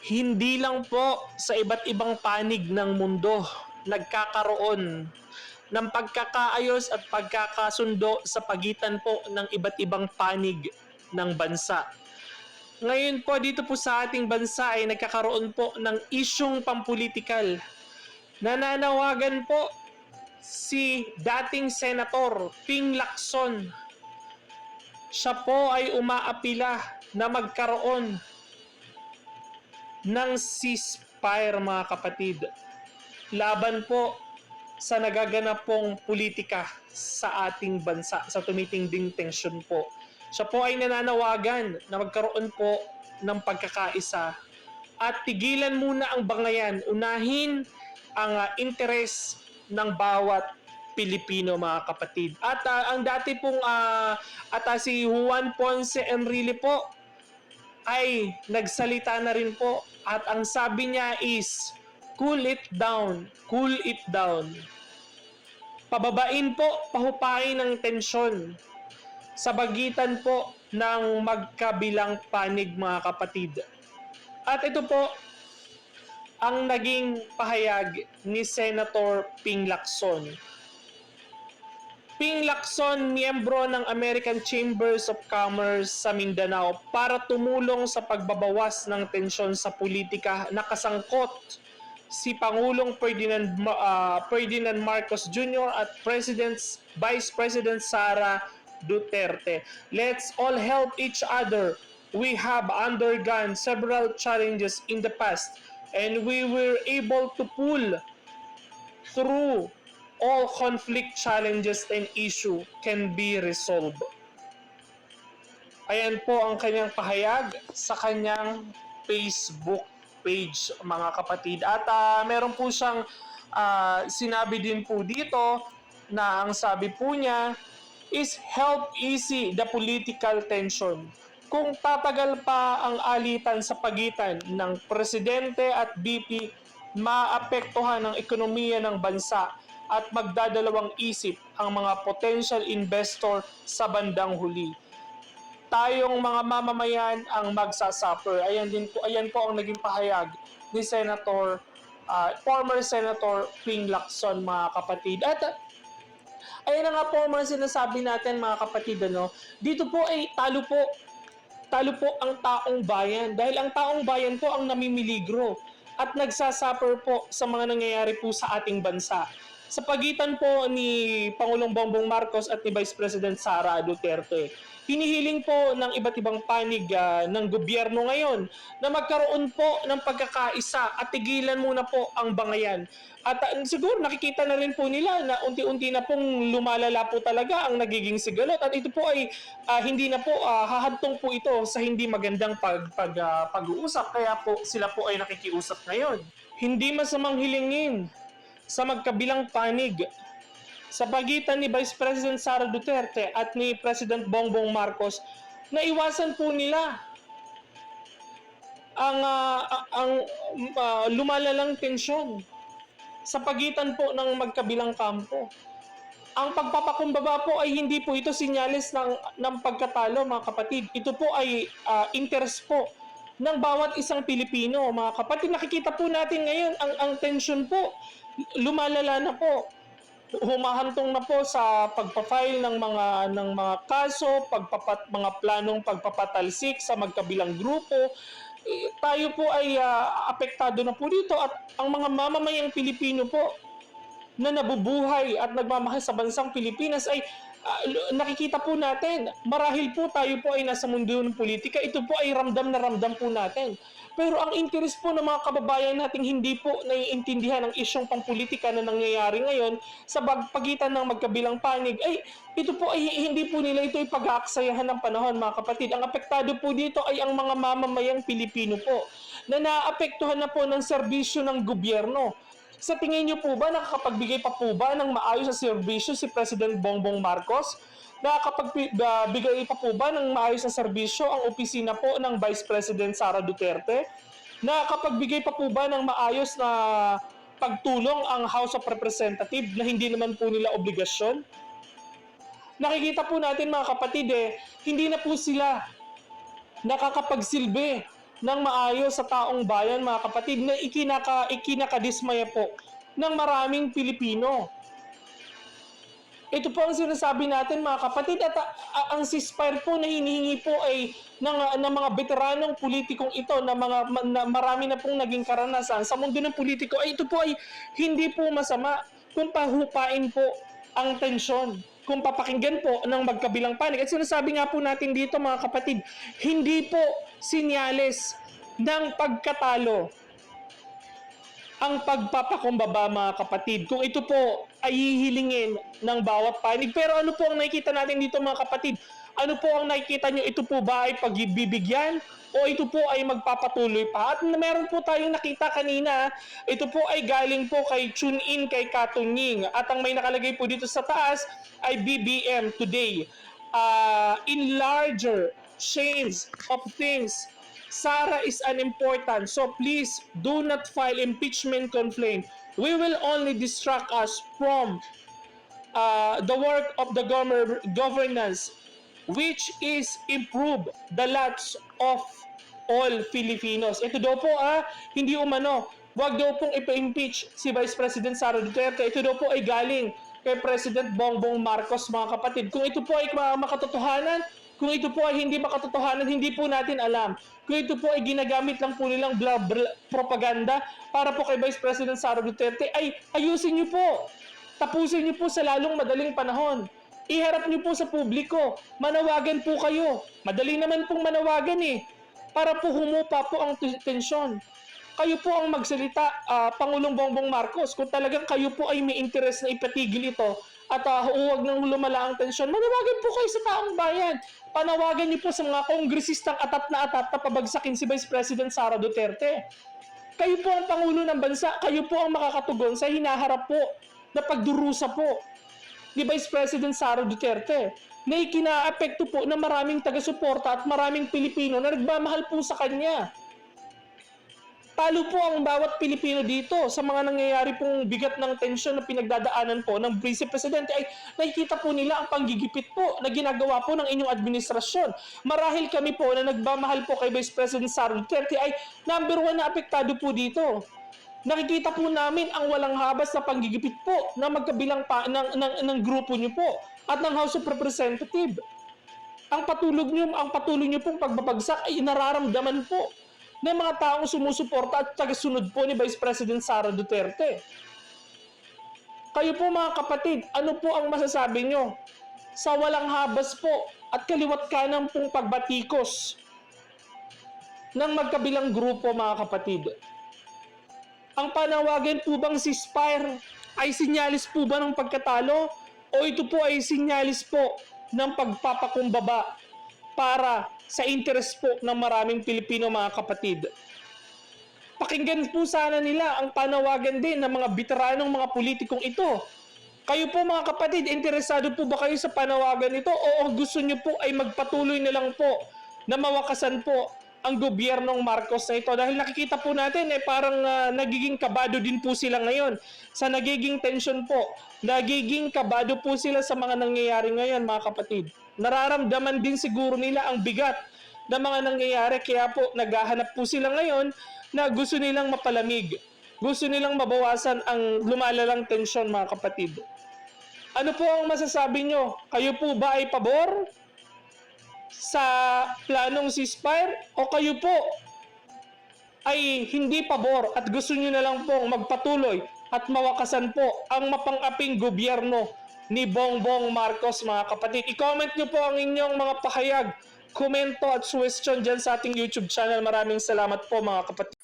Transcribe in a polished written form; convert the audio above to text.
Hindi lang po sa iba't ibang panig ng mundo nagkakaroon ng pagkakaayos at pagkakasundo sa pagitan po ng iba't ibang panig ng bansa. Ngayon po dito po sa ating bansa ay nagkakaroon po ng isyung pampulitikal. Nananawagan po si dating Senator Ping Lacson. Siya po ay umaapila na magkaroon ng ceasefire mga kapatid. Laban po sa nagaganap pong politika sa ating bansa, sa tumitinding tensyon po. Siya po ay nananawagan na magkaroon po ng pagkakaisa at tigilan muna ang bangayan, unahin ang interes ng bawat Pilipino mga kapatid. At ang dati pong si Juan Ponce Enrile po ay nagsalita na rin po at ang sabi niya is cool it down, cool it down. Pababain po, pahupain ng tensyon sa pagitan po ng magkabilang panig mga kapatid. At ito po ang naging pahayag ni Senator Ping Lacson. Ping Lacson, miyembro ng American Chambers of Commerce sa Mindanao para tumulong sa pagbabawas ng tensyon sa politika na kasangkot si Pangulong Ferdinand Marcos Jr. at Vice President Sara Duterte. Let's all help each other. We have undergone several challenges in the past and we were able to pull through. All conflict, challenges, and issue can be resolved. Ayan po ang kanyang pahayag sa kanyang Facebook page mga kapatid. At meron po siyang sinabi din po dito na ang sabi po niya is help easy the political tension. Kung tatagal pa ang alitan sa pagitan ng presidente at VP, maapektuhan ang ekonomiya ng bansa at magdadalawang isip ang mga potential investor sa bandang huli. Tayong mga mamamayan ang magsasuffer. Ayan po ang naging pahayag ni former Senator Ping Lacson mga kapatid. At ayan na nga po mga sinasabi natin mga kapatid, dito po ay talo po ang taong bayan dahil ang taong bayan po ang namimiligro at nagsasuffer po sa mga nangyayari po sa ating bansa. Sa pagitan po ni Pangulong Bongbong Marcos at ni Vice President Sara Duterte, hinihiling po ng iba't ibang panig ng gobyerno ngayon na magkaroon po ng pagkakaisa at tigilan muna po ang bangayan. At siguro nakikita na rin po nila na unti-unti na pong lumalala po talaga ang nagiging sigalot at ito po ay hindi na po hahantong po ito sa hindi magandang pag-uusap, kaya po sila po ay nakikiusap ngayon. Hindi masamang hilingin sa magkabilang panig sa pagitan ni Vice President Sara Duterte at ni President Bongbong Marcos na iwasan po nila ang lumalalang tensyon sa pagitan po ng magkabilang kampo. Ang pagpapakumbaba po ay hindi po ito sinyalis ng pagkatalo mga kapatid. Ito po ay interest po ng bawat isang Pilipino mga kapatid. Nakikita po natin ngayon ang tensyon po lumalala na po. Humahantong na po sa pagpa-file ng mga kaso, mga planong pagpapatalsik sa magkabilang grupo. Tayo po ay apektado na po dito at ang mga mamamayang Pilipino po na nabubuhay at nagmamahal sa bansang Pilipinas ay nakikita po natin, marahil po tayo po ay nasa mundo ng politika, ito po ay ramdam na ramdam po natin. Pero ang interes po ng mga kababayan nating hindi po naiintindihan ang isyong pangpolitika na nangyayari ngayon sa pagitan ng magkabilang panig, ay ito po ay hindi po nila ito ipag-aaksayahan ng panahon mga kapatid. Ang apektado po dito ay ang mga mamamayang Pilipino po na naapektuhan na po ng serbisyo ng gobyerno. Sa tingin niyo po ba, nakakapagbigay pa po ba ng maayos na serbisyo si President Bongbong Marcos? Nakakapagbigay pa po ba ng maayos na serbisyo ang opisina po ng Vice President Sara Duterte? Nakakapagbigay pa po ba ng maayos na pagtulong ang House of Representatives na hindi naman po nila obligasyon? Nakikita po natin mga kapatid hindi na po sila nakakapagsilbi ng maayos sa taong bayan, mga kapatid, na ikinakadismaya po ng maraming Pilipino. Ito po ang sinasabi natin, mga kapatid, at ang ceasefire po na hinihingi po ay ng mga veteranong politikong ito na marami na pong naging karanasan sa mundo ng politiko, ay ito po ay hindi po masama kung pahupain po ang tensyon, kung papakinggan po ng magkabilang panig. At sinasabi nga po natin dito, mga kapatid, hindi po sinyales ng pagkatalo ang pagpapakumbaba, mga kapatid, kung ito po ay hihilingin ng bawat panig. Pero ano po ang nakikita natin dito, mga kapatid? Ano po ang nakikita nyo? Ito po ba ay pagbibigyan o ito po ay magpapatuloy pa? At meron po tayong nakita kanina, ito po ay galing po kay Tune In, kay Katunying. At ang may nakalagay po dito sa taas ay BBM today. In larger shades of things, Sara is unimportant, so please do not file impeachment complaint. We will only distract us from the work of the governance, which is improve the lives of all Filipinos. Ito daw po hindi umano, wag daw pong ipa-impeach si Vice President Sara Duterte. Ito daw po ay galing kay President Bongbong Marcos, mga kapatid. Kung ito po ay makatotohanan, kung ito po ay hindi makatotohanan, hindi po natin alam. Kung ito po ay ginagamit lang po nilang propaganda para po kay Vice President Sara Duterte, ay ayusin niyo po. Tapusin niyo po sa lalong madaling panahon. Iharap niyo po sa publiko. Manawagan po kayo. Madali naman pong manawagan para po humupa po ang tensyon. Kayo po ang magsalita, Pangulong Bongbong Marcos, kung talagang kayo po ay may interes na ipatigil ito at huwag nang lumala ang tensyon, manawagan po kayo sa taong bayan. Panawagan niyo po sa mga kongresistang atat na pabagsakin si Vice President Sara Duterte. Kayo po ang Pangulo ng bansa, kayo po ang makakatugon sa hinaharap po na pagdurusa po ni Vice President Sara Duterte na ikinaapekto po ng maraming taga-suporta at maraming Pilipino na nagmamahal po sa kanya. Talo po ang bawat Pilipino dito sa mga nangyayari pong bigat ng tensyon na pinagdadaanan po ng Vice Presidente, ay nakikita po nila ang panggigipit po na ginagawa po ng inyong administrasyon. Marahil kami po na nagmamahal po kay Vice President Sara Duterte ay number 1 na apektado po dito. Nakikita po namin ang walang habas na panggigipit po na magkabilang ng grupo niyo po at ng House of Representatives. Ang patuloy niyo pong pagbabagsak ay nararamdaman po ng mga taong sumusuporta at tagasunod po ni Vice President Sara Duterte. Kayo po, mga kapatid, ano po ang masasabi nyo sa walang habas po at kaliwat kanan pong pagbatikos ng magkabilang grupo, mga kapatid? Ang panawagan po bang ceasefire ay sinyalis po ba ng pagkatalo o ito po ay sinyalis po ng pagpapakumbaba para sa interes po ng maraming Pilipino, mga kapatid? Pakinggan po sana nila ang panawagan din ng mga veteranong mga politikong ito. Kayo po, mga kapatid, interesado po ba kayo sa panawagan ito o gusto nyo po ay magpatuloy na lang po na mawakasan po ang gobyernong Marcos na ito? Dahil nakikita po natin parang nagiging kabado din po sila ngayon sa nagiging tension po. Nagiging kabado po sila sa mga nangyayari ngayon, mga kapatid. Nararamdaman din siguro nila ang bigat ng mga nangyayari, kaya po naghahanap po sila ngayon na gusto nilang mapalamig. Gusto nilang mabawasan ang lumalalang tensyon, mga kapatid. Ano po ang masasabi nyo? Kayo po ba ay pabor sa planong ceasefire o kayo po ay hindi pabor at gusto nyo na lang pong magpatuloy at mawakasan po ang mapang-aping gobyerno ni Bongbong Marcos, mga kapatid? I-comment nyo po ang inyong mga pahayag, komento at suggestion dyan sa ating YouTube channel. Maraming salamat po, mga kapatid.